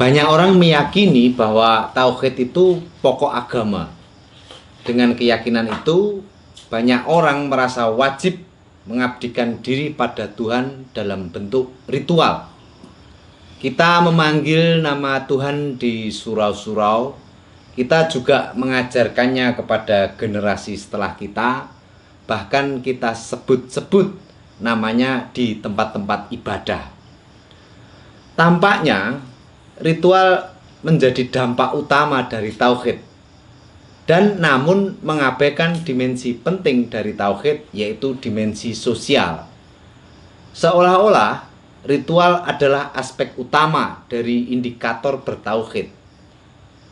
Banyak orang meyakini bahwa tauhid itu pokok agama. Dengan keyakinan itu, banyak orang merasa wajib mengabdikan diri pada Tuhan dalam bentuk ritual. Kita memanggil nama Tuhan di surau-surau. Kita juga mengajarkannya kepada generasi setelah kita. Bahkan kita sebut-sebut namanya di tempat-tempat ibadah. Tampaknya ritual menjadi dampak utama dari tauhid, dan namun mengabaikan dimensi penting dari tauhid, yaitu dimensi sosial. Seolah-olah ritual adalah aspek utama dari indikator bertauhid.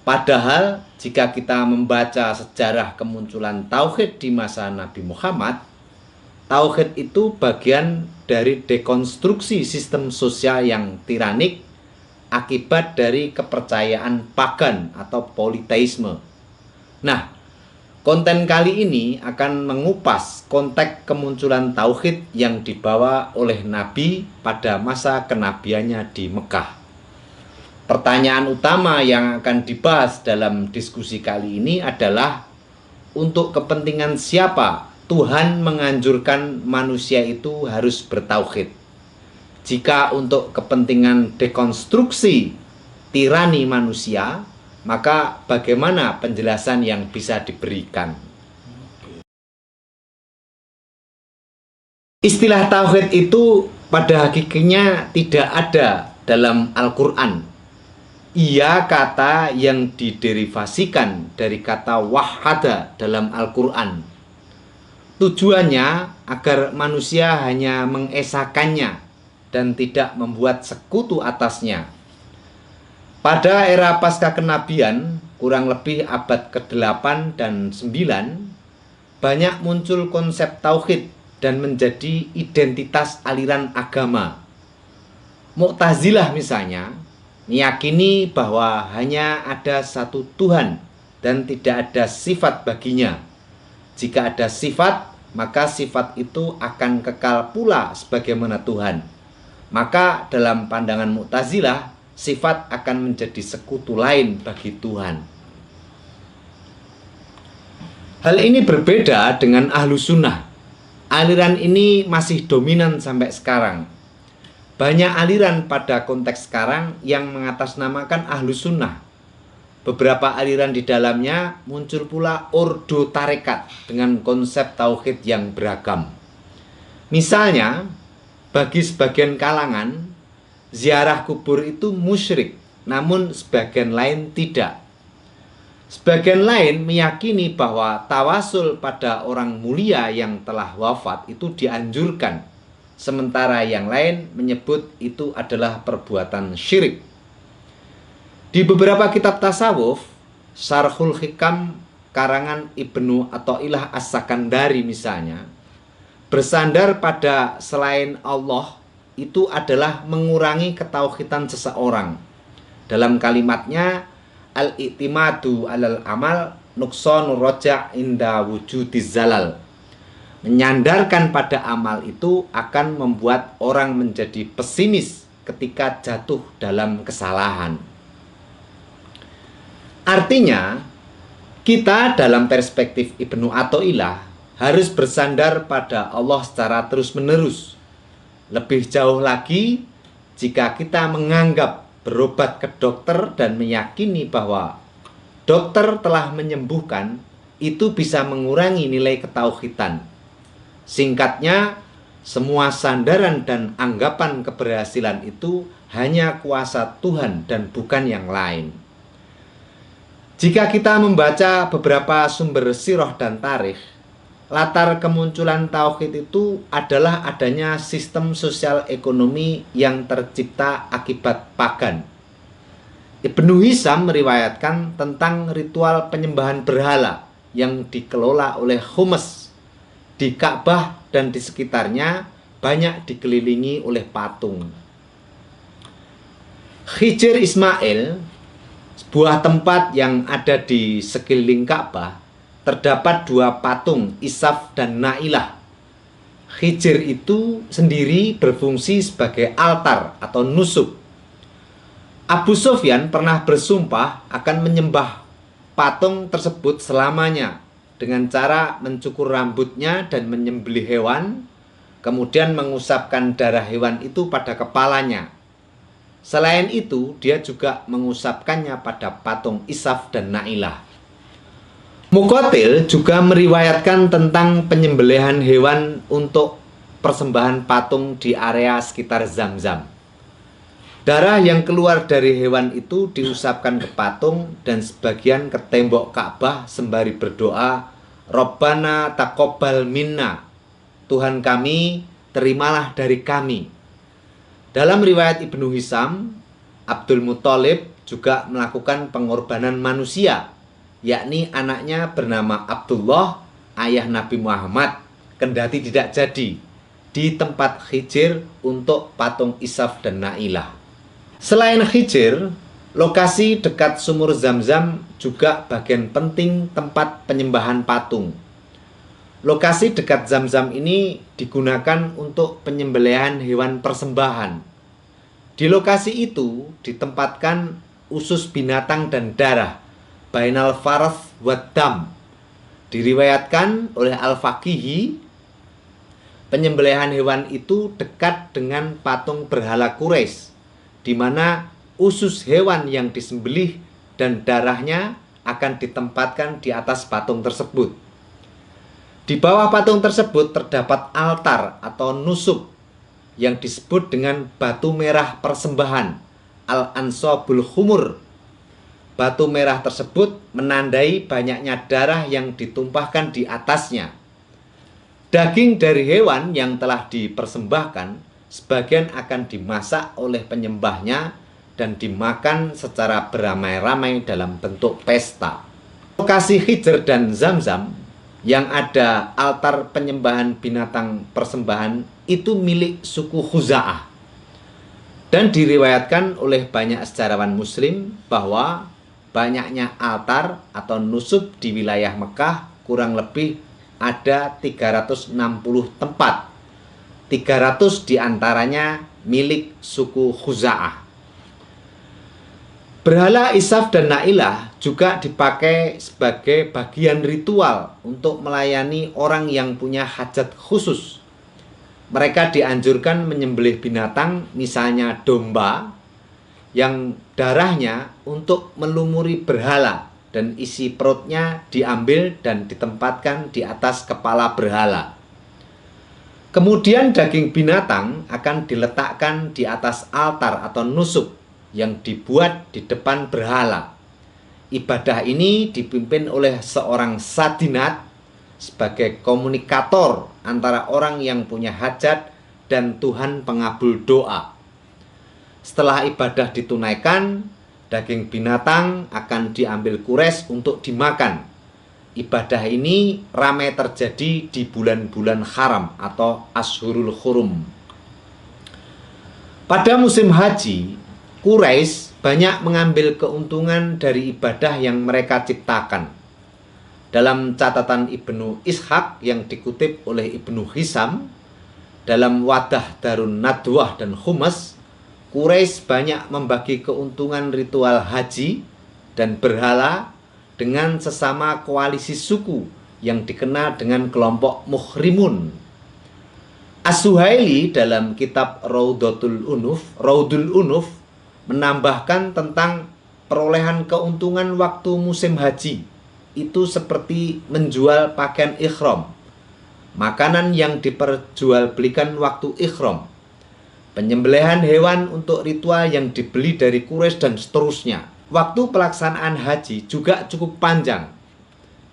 Padahal jika kita membaca sejarah kemunculan tauhid di masa Nabi Muhammad, tauhid itu bagian dari dekonstruksi sistem sosial yang tiranik akibat dari kepercayaan pagan atau politeisme. Nah, konten kali ini akan mengupas konteks kemunculan tauhid yang dibawa oleh Nabi pada masa kenabiannya di Mekah. Pertanyaan utama yang akan dibahas dalam diskusi kali ini adalah, untuk kepentingan siapa Tuhan menganjurkan manusia itu harus bertauhid? Jika untuk kepentingan dekonstruksi tirani manusia, maka bagaimana penjelasan yang bisa diberikan? Istilah tauhid itu pada hakikatnya tidak ada dalam Al-Quran. Ia kata yang diderivasikan dari kata wahada dalam Al-Quran. Tujuannya agar manusia hanya mengesakannya dan tidak membuat sekutu atasnya. Pada era pasca kenabian, kurang lebih abad ke-8 dan 9, banyak muncul konsep tauhid dan menjadi identitas aliran agama. Mu'tazilah misalnya, meyakini bahwa hanya ada satu Tuhan dan tidak ada sifat baginya. Jika ada sifat, maka sifat itu akan kekal pula sebagaimana Tuhan. Maka dalam pandangan Mu'tazilah, sifat akan menjadi sekutu lain bagi Tuhan. Hal ini berbeda dengan Ahlu Sunnah. Aliran ini masih dominan sampai sekarang. Banyak aliran pada konteks sekarang yang mengatasnamakan Ahlu Sunnah. Beberapa aliran di dalamnya muncul pula ordo tarekat dengan konsep tauhid yang beragam. Misalnya, bagi sebagian kalangan, ziarah kubur itu musyrik, namun sebagian lain tidak. Sebagian lain meyakini bahwa tawasul pada orang mulia yang telah wafat itu dianjurkan, sementara yang lain menyebut itu adalah perbuatan syirik. Di beberapa kitab tasawuf, Syarhul Hikam karangan Ibnu Athaillah As-Sakandari misalnya, bersandar pada selain Allah itu adalah mengurangi ketauhidan seseorang. Dalam kalimatnya, al-i'timadu alal amal nuqsanur roja' inda wujudiz zalal. Menyandarkan pada amal itu akan membuat orang menjadi pesimis ketika jatuh dalam kesalahan. Artinya, kita dalam perspektif Ibnu Athaillah harus bersandar pada Allah secara terus-menerus. Lebih jauh lagi, jika kita menganggap berobat ke dokter dan meyakini bahwa dokter telah menyembuhkan, itu bisa mengurangi nilai ketauhidan. Singkatnya, semua sandaran dan anggapan keberhasilan itu hanya kuasa Tuhan dan bukan yang lain. Jika kita membaca beberapa sumber sirah dan tarikh, latar kemunculan tauhid itu adalah adanya sistem sosial ekonomi yang tercipta akibat pagan. Ibnu Hisham meriwayatkan tentang ritual penyembahan berhala yang dikelola oleh Humes. Di Ka'bah dan di sekitarnya banyak dikelilingi oleh patung. Hijr Ismail, sebuah tempat yang ada di sekeliling Ka'bah, terdapat dua patung Isaf dan Nailah. Hijr itu sendiri berfungsi sebagai altar atau nusuk. Abu Sufyan pernah bersumpah akan menyembah patung tersebut selamanya dengan cara mencukur rambutnya dan menyembelih hewan, kemudian mengusapkan darah hewan itu pada kepalanya. Selain itu, dia juga mengusapkannya pada patung Isaf dan Nailah. Muqatil juga meriwayatkan tentang penyembelihan hewan untuk persembahan patung di area sekitar Zamzam. Darah yang keluar dari hewan itu diusapkan ke patung dan sebagian ke tembok Ka'bah sembari berdoa, Rabbana taqabbal minna, Tuhan kami, terimalah dari kami. Dalam riwayat Ibnu Hisam, Abdul Muthalib juga melakukan pengorbanan manusia, yakni anaknya bernama Abdullah, ayah Nabi Muhammad, kendati tidak jadi, di tempat Hijr untuk patung Isaf dan Nailah. Selain Hijr, lokasi dekat sumur Zamzam juga bagian penting tempat penyembahan patung. Lokasi dekat Zamzam ini digunakan untuk penyembelihan hewan persembahan. Di lokasi itu ditempatkan usus binatang dan darah, bainal farth wad dam. Diriwayatkan oleh Al-Faqihi, penyembelihan hewan itu dekat dengan patung berhala Quraisy, di mana usus hewan yang disembelih dan darahnya akan ditempatkan di atas patung tersebut. Di bawah patung tersebut terdapat altar atau nusuk yang disebut dengan batu merah persembahan, al-ansabul khumur. Batu merah tersebut menandai banyaknya darah yang ditumpahkan di atasnya. Daging dari hewan yang telah dipersembahkan sebagian akan dimasak oleh penyembahnya dan dimakan secara beramai-ramai dalam bentuk pesta. Lokasi Hijr dan Zamzam yang ada altar penyembahan binatang persembahan itu milik suku Khuza'ah. Dan diriwayatkan oleh banyak sejarawan muslim bahwa banyaknya altar atau nusuk di wilayah Mekah kurang lebih ada 360 tempat. 300 diantaranya milik suku Khuza'ah. Berhala Isaf dan Nailah juga dipakai sebagai bagian ritual untuk melayani orang yang punya hajat khusus. Mereka dianjurkan menyembelih binatang, misalnya domba, yang darahnya untuk melumuri berhala dan isi perutnya diambil dan ditempatkan di atas kepala berhala. Kemudian daging binatang akan diletakkan di atas altar atau nusuk yang dibuat di depan berhala. Ibadah ini dipimpin oleh seorang sadinat sebagai komunikator antara orang yang punya hajat dan Tuhan pengabul doa. Setelah ibadah ditunaikan, daging binatang akan diambil Quraisy untuk dimakan. Ibadah ini ramai terjadi di bulan-bulan haram atau Ashhurul Hurum. Pada musim haji, Quraisy banyak mengambil keuntungan dari ibadah yang mereka ciptakan. Dalam catatan Ibnu Ishaq yang dikutip oleh Ibnu Hisam, dalam Wadah Darun Nadwah dan Humas, Quraisy banyak membagi keuntungan ritual haji dan berhala dengan sesama koalisi suku yang dikenal dengan kelompok muhrimun. As-Suhaili dalam kitab Raudul Unuf menambahkan tentang perolehan keuntungan waktu musim haji itu seperti menjual pakaian ihram, makanan yang diperjualbelikan waktu ihram, penyembelihan hewan untuk ritual yang dibeli dari Quraisy dan seterusnya. Waktu pelaksanaan haji juga cukup panjang.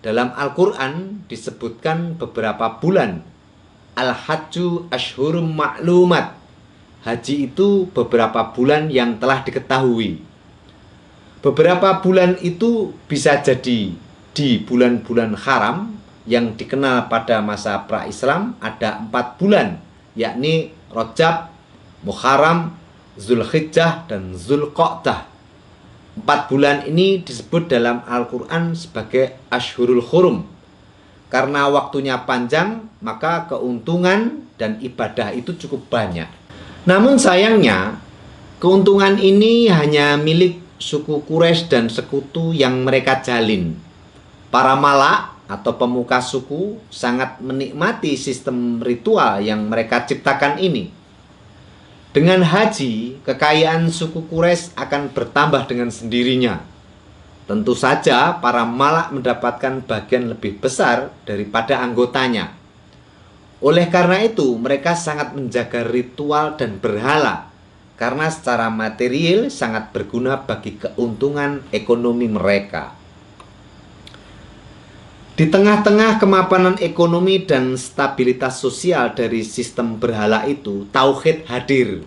Dalam Al-Quran disebutkan beberapa bulan. Al-Hajju Ashhurum Ma'lumat. Haji itu beberapa bulan yang telah diketahui. Beberapa bulan itu bisa jadi di bulan-bulan haram yang dikenal pada masa pra-Islam ada 4 bulan, yakni Rajab, Muharram, Zulhijjah, dan Zulqa'dah. 4 bulan ini disebut dalam Al-Quran sebagai Ashhurul Hurum. Karena waktunya panjang, maka keuntungan dan ibadah itu cukup banyak. Namun sayangnya, Keuntungan ini hanya milik suku Quraisy dan sekutu yang mereka jalin. Para malak atau pemuka suku sangat menikmati sistem ritual yang mereka ciptakan ini. Dengan haji, kekayaan suku Quraisy akan bertambah dengan sendirinya. Tentu saja para malak mendapatkan bagian lebih besar daripada anggotanya. Oleh karena itu, mereka sangat menjaga ritual dan berhala, karena secara material sangat berguna bagi keuntungan ekonomi mereka. Di tengah-tengah kemapanan ekonomi dan stabilitas sosial dari sistem berhala itu, tauhid hadir.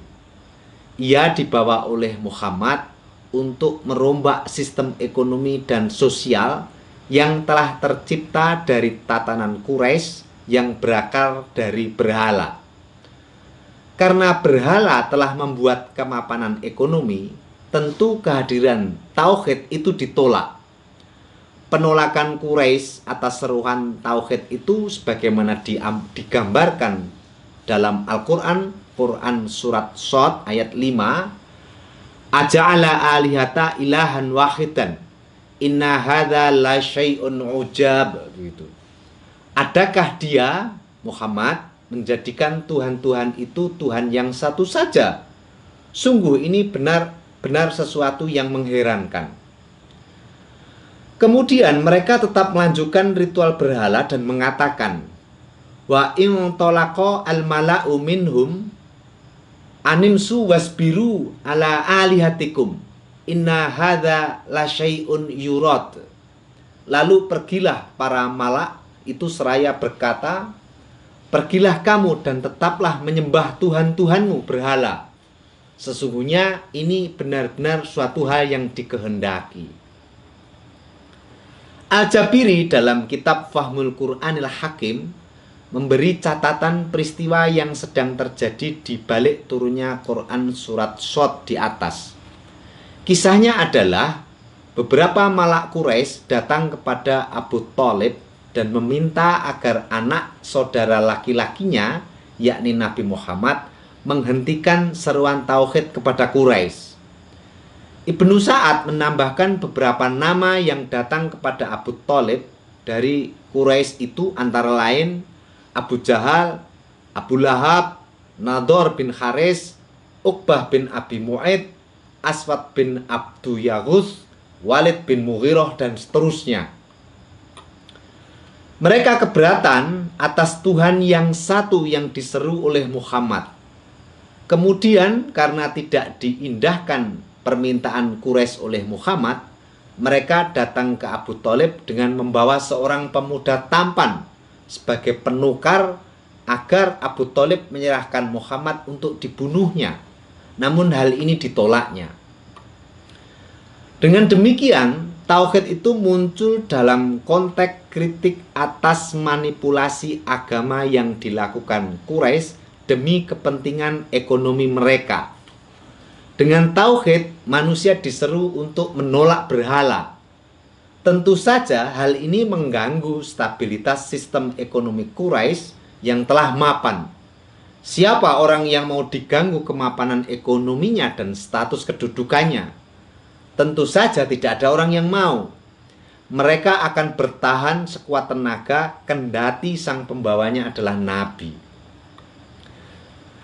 Ia dibawa oleh Muhammad untuk merombak sistem ekonomi dan sosial yang telah tercipta dari tatanan Quraisy yang berakar dari berhala. Karena berhala telah membuat kemapanan ekonomi, tentu kehadiran tauhid itu ditolak. Penolakan Quraisy atas seruan tauhid itu sebagaimana digambarkan dalam Al-Quran, Quran surat Shad ayat 5, Aja'ala alihata ilahan wahidan inna hadza la syai'un ujab, gitu. Adakah dia, Muhammad, menjadikan Tuhan-Tuhan itu Tuhan yang satu saja? Sungguh ini benar-benar sesuatu yang mengherankan. Kemudian mereka tetap melanjutkan ritual berhala dan mengatakan, wa in talaqa al mala'u minhum animsu wasbiru ala alihatikum inna hadza la syai'un yurad. Lalu pergilah para malak itu seraya berkata, pergilah kamu dan tetaplah menyembah Tuhan-Tuhanmu berhala. Sesungguhnya ini benar-benar suatu hal yang dikehendaki. Al-Jabiri dalam kitab Fahmul Qur'anil Hakim memberi catatan peristiwa yang sedang terjadi di balik turunnya Quran surat Shad di atas. Kisahnya adalah beberapa malak Quraisy datang kepada Abu Thalib dan meminta agar anak saudara laki-lakinya, yakni Nabi Muhammad, menghentikan seruan tauhid kepada Quraisy. Ibnu Sa'ad menambahkan beberapa nama yang datang kepada Abu Thalib dari Quraisy itu antara lain Abu Jahal, Abu Lahab, Nador bin Haris, Uqbah bin Abi Mu'aid, Aswad bin Abdu Yaghuz, Walid bin Mughirah, dan seterusnya. Mereka keberatan atas Tuhan yang satu yang diseru oleh Muhammad. Kemudian karena tidak diindahkan permintaan Quraisy oleh Muhammad, mereka datang ke Abu Thalib dengan membawa seorang pemuda tampan sebagai penukar agar Abu Thalib menyerahkan Muhammad untuk dibunuhnya. Namun hal ini ditolaknya. Dengan demikian, tauhid itu muncul dalam konteks kritik atas manipulasi agama yang dilakukan Quraisy demi kepentingan ekonomi mereka. Dengan tauhid, manusia diseru untuk menolak berhala. Tentu saja hal ini mengganggu stabilitas sistem ekonomi Quraisy yang telah mapan. Siapa orang yang mau diganggu kemapanan ekonominya dan status kedudukannya? Tentu saja tidak ada orang yang mau. Mereka akan bertahan sekuat tenaga kendati sang pembawanya adalah nabi.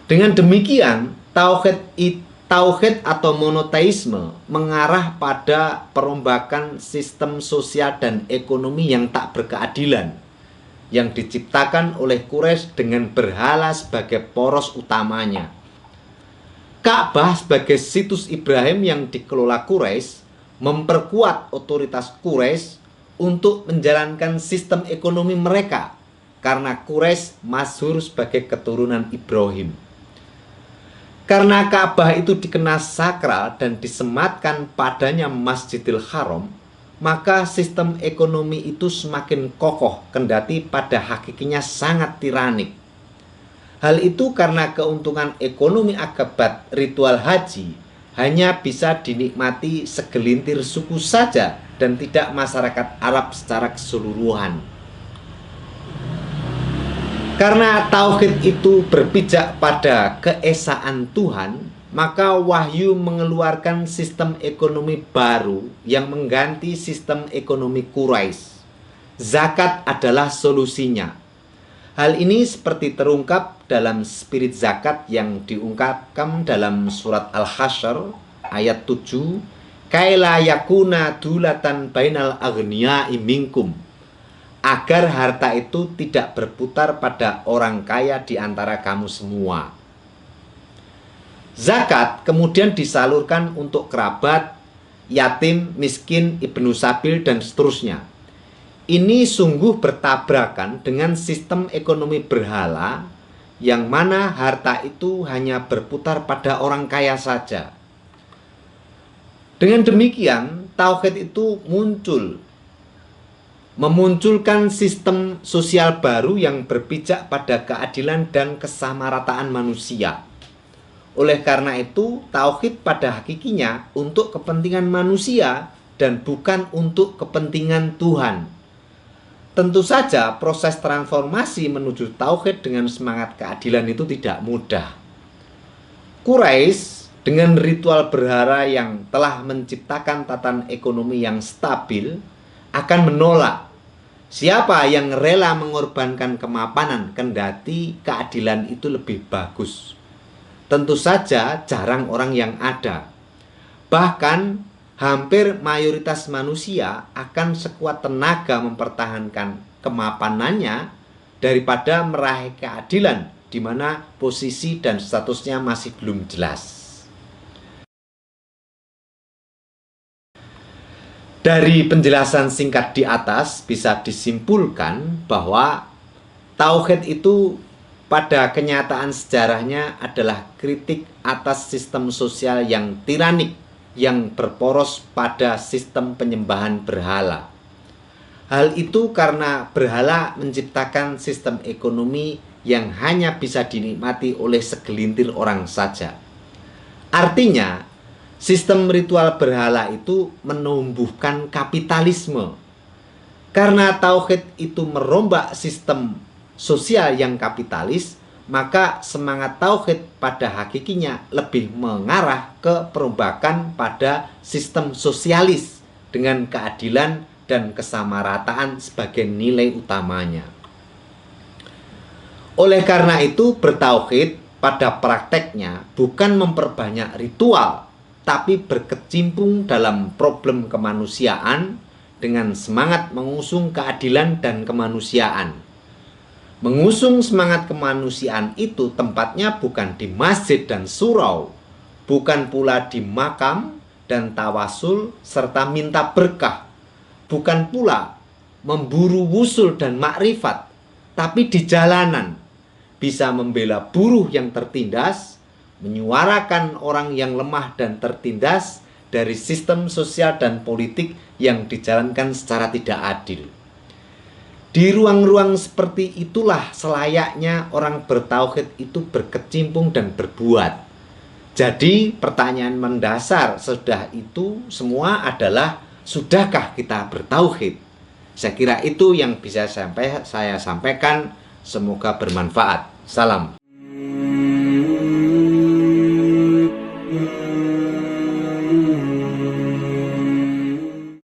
Dengan demikian, tauhid atau monoteisme mengarah pada perombakan sistem sosial dan ekonomi yang tak berkeadilan yang diciptakan oleh Quraisy dengan berhala sebagai poros utamanya. Ka'bah sebagai situs Ibrahim yang dikelola Quraisy memperkuat otoritas Quraisy untuk menjalankan sistem ekonomi mereka karena Quraisy masyhur sebagai keturunan Ibrahim. Karena Ka'bah itu dikenal sakral dan disematkan padanya Masjidil Haram, maka sistem ekonomi itu semakin kokoh kendati pada hakikinya sangat tiranik. Hal itu karena keuntungan ekonomi akibat ritual haji hanya bisa dinikmati segelintir suku saja dan tidak masyarakat Arab secara keseluruhan. Karena tauhid itu berpijak pada keesaan Tuhan, maka Wahyu mengeluarkan sistem ekonomi baru yang mengganti sistem ekonomi Quraisy. Zakat adalah solusinya. Hal ini seperti terungkap dalam spirit zakat yang diungkapkan dalam surat Al-Hasyr ayat 7, kaila yakuna dulatan bainal aghniya'i minkum, agar harta itu tidak berputar pada orang kaya di antara kamu semua. Zakat kemudian disalurkan untuk kerabat, yatim, miskin, ibnu sabil, dan seterusnya. Ini sungguh bertabrakan dengan sistem ekonomi berhala yang mana harta itu hanya berputar pada orang kaya saja. Dengan demikian, tauhid itu memunculkan sistem sosial baru yang berpijak pada keadilan dan kesamarataan manusia. Oleh karena itu, tauhid pada hakikinya untuk kepentingan manusia dan bukan untuk kepentingan Tuhan. Tentu saja proses transformasi menuju tauhid dengan semangat keadilan itu tidak mudah. Quraisy dengan ritual berhala yang telah menciptakan tatanan ekonomi yang stabil akan menolak siapa yang rela mengorbankan kemapanan kendati keadilan itu lebih bagus. Tentu saja jarang orang yang ada. Bahkan hampir mayoritas manusia akan sekuat tenaga mempertahankan kemapanannya daripada meraih keadilan di mana posisi dan statusnya masih belum jelas. Dari penjelasan singkat di atas bisa disimpulkan bahwa tauhid itu pada kenyataan sejarahnya adalah kritik atas sistem sosial yang tiranik yang berporos pada sistem penyembahan berhala. Hal itu karena berhala menciptakan sistem ekonomi yang hanya bisa dinikmati oleh segelintir orang saja. Artinya, sistem ritual berhala itu menumbuhkan kapitalisme. Karena tauhid itu merombak sistem sosial yang kapitalis, maka semangat tauhid pada hakikinya lebih mengarah ke perombakan pada sistem sosialis dengan keadilan dan kesamarataan sebagai nilai utamanya. Oleh karena itu, bertauhid pada prakteknya bukan memperbanyak ritual, tapi berkecimpung dalam problem kemanusiaan dengan semangat mengusung keadilan dan kemanusiaan. Mengusung semangat kemanusiaan itu tempatnya bukan di masjid dan surau, bukan pula di makam dan tawasul serta minta berkah, bukan pula memburu wusul dan makrifat, tapi di jalanan, bisa membela buruh yang tertindas, menyuarakan orang yang lemah dan tertindas dari sistem sosial dan politik yang dijalankan secara tidak adil. Di ruang-ruang seperti itulah selayaknya orang bertauhid itu berkecimpung dan berbuat. Jadi pertanyaan mendasar sudah itu semua adalah, sudahkah kita bertauhid? Saya kira itu yang bisa saya sampaikan. Semoga bermanfaat. Salam.